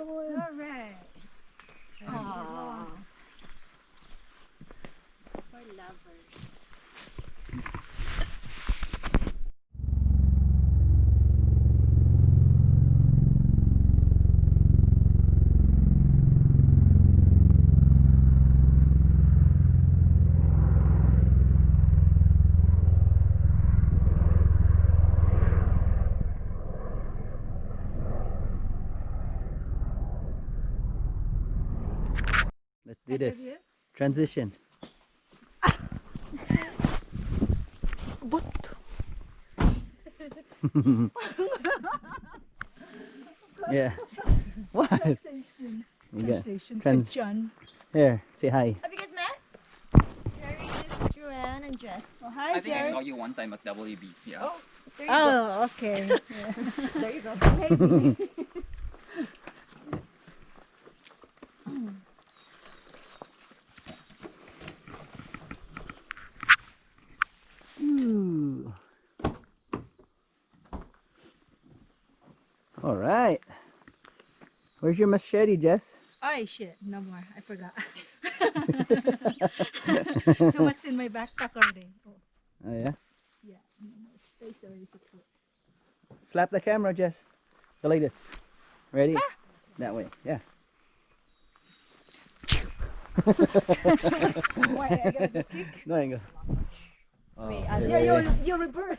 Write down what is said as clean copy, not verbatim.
Alright. Aww. For lovers. Let's do this. Transition. What? Yeah. What? Station. You got Station. trans- John. Here, say hi. Have you guys met? Jerry, Joanne, and Jess. Oh, hi, I think I Jerry. saw you one time at WBC. Yeah. Oh, there you go. Oh, okay. Yeah. There you go. Ooh. All right. Where's your machete, Jess? Ay, shit. No more. I forgot. So what's in my backpack already? Oh, Oh yeah. yeah. No more space already to put. Slap the camera, Jess. Go like this. Ready? That way. Yeah. Why? I gotta go kick? No, you go. Oh, Wait, here, Yeah, ready? you reverse.